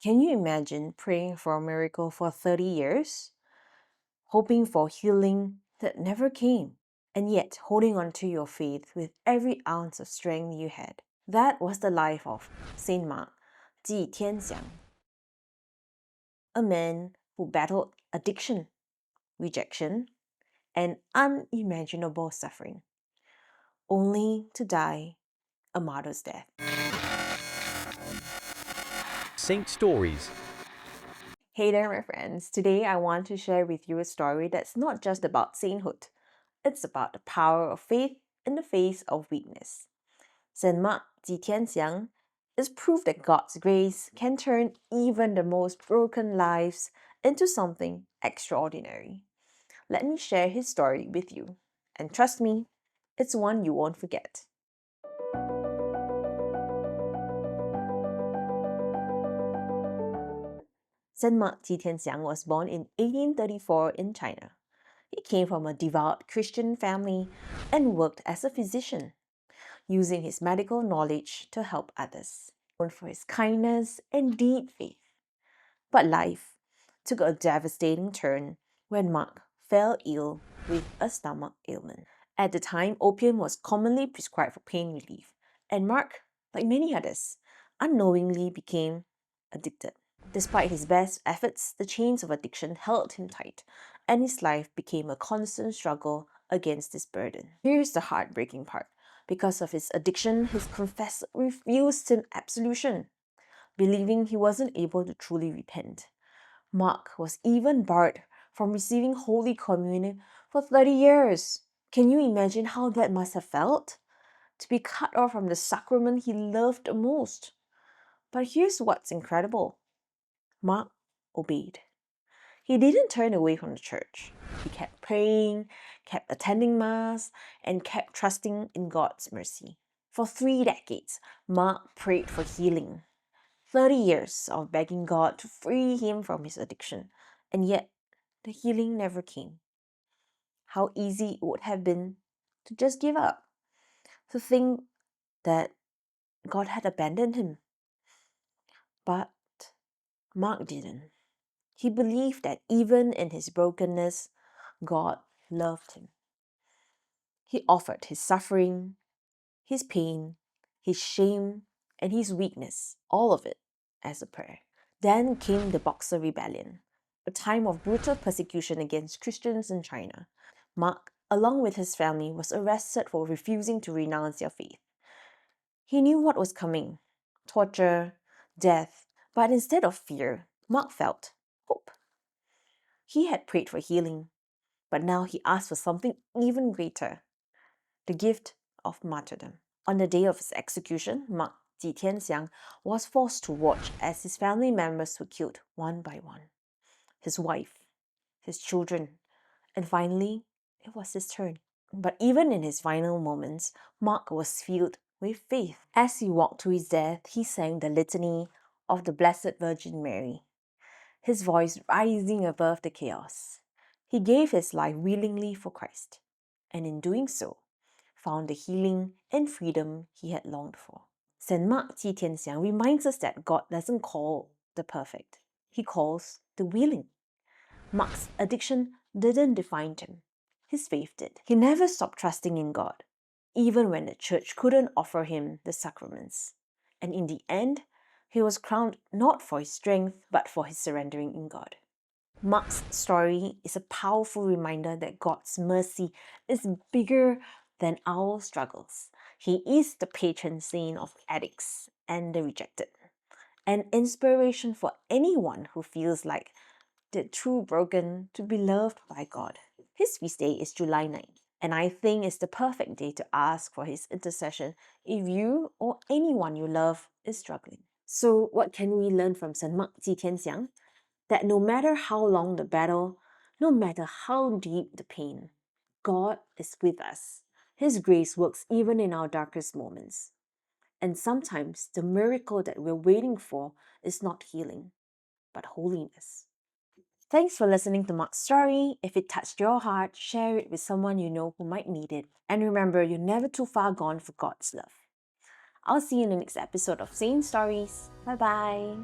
Can you imagine praying for a miracle for 30 years, hoping for healing that never came, and yet holding on to your faith with every ounce of strength you had? That was the life of Saint Mark Ji Tianxiang, a man who battled addiction, rejection, and unimaginable suffering, only to die a martyr's death. Saint Stories. Hey there, my friends. Today I want to share with you a story that's not just about sainthood. It's about the power of faith in the face of weakness. Saint Mark Ji Tianxiang is proof that God's grace can turn even the most broken lives into something extraordinary. Let me share his story with you. And trust me, it's one you won't forget. Saint Mark Ji Tianxiang was born in 1834 in China. He came from a devout Christian family and worked as a physician, using his medical knowledge to help others, known for his kindness and deep faith. But life took a devastating turn when Mark fell ill with a stomach ailment. At the time, opium was commonly prescribed for pain relief, and Mark, like many others, unknowingly became addicted. Despite his best efforts, the chains of addiction held him tight, and his life became a constant struggle against this burden. Here's the heartbreaking part. Because of his addiction, his confessor refused him absolution, believing he wasn't able to truly repent. Mark was even barred from receiving Holy Communion for 30 years. Can you imagine how that must have felt? To be cut off from the sacrament he loved the most. But here's what's incredible. Mark obeyed. He didn't turn away from the church. He kept praying, kept attending Mass, and kept trusting in God's mercy. For 3 decades, Mark prayed for healing. 30 years of begging God to free him from his addiction, and yet the healing never came. How easy it would have been to just give up, to think that God had abandoned him. But Mark didn't. He believed that even in his brokenness, God loved him. He offered his suffering, his pain, his shame, and his weakness, all of it, as a prayer. Then came the Boxer Rebellion, a time of brutal persecution against Christians in China. Mark, along with his family, was arrested for refusing to renounce their faith. He knew what was coming: torture, death, but instead of fear, Mark felt hope. He had prayed for healing, but now he asked for something even greater: the gift of martyrdom. On the day of his execution, Mark Ji Tianxiang was forced to watch as his family members were killed one by one. His wife, his children, and finally, it was his turn. But even in his final moments, Mark was filled with faith. As he walked to his death, he sang the litany of the Blessed Virgin Mary, his voice rising above the chaos. He gave his life willingly for Christ, and in doing so, found the healing and freedom he had longed for. Saint Mark Ji Tianxiang reminds us that God doesn't call the perfect, He calls the willing. Mark's addiction didn't define him. His faith did. He never stopped trusting in God, even when the church couldn't offer him the sacraments. And in the end, he was crowned not for his strength, but for his surrendering in God. Mark's story is a powerful reminder that God's mercy is bigger than our struggles. He is the patron saint of addicts and the rejected, an inspiration for anyone who feels like they're too broken to be loved by God. His feast day is July 9th, and I think it's the perfect day to ask for his intercession if you or anyone you love is struggling. So, what can we learn from Saint Mark Ji Tianxiang? That no matter how long the battle, no matter how deep the pain, God is with us. His grace works even in our darkest moments. And sometimes the miracle that we're waiting for is not healing, but holiness. Thanks for listening to Mark's story. If it touched your heart, share it with someone you know who might need it. And remember, you're never too far gone for God's love. I'll see you in the next episode of Saint Stories. Bye bye.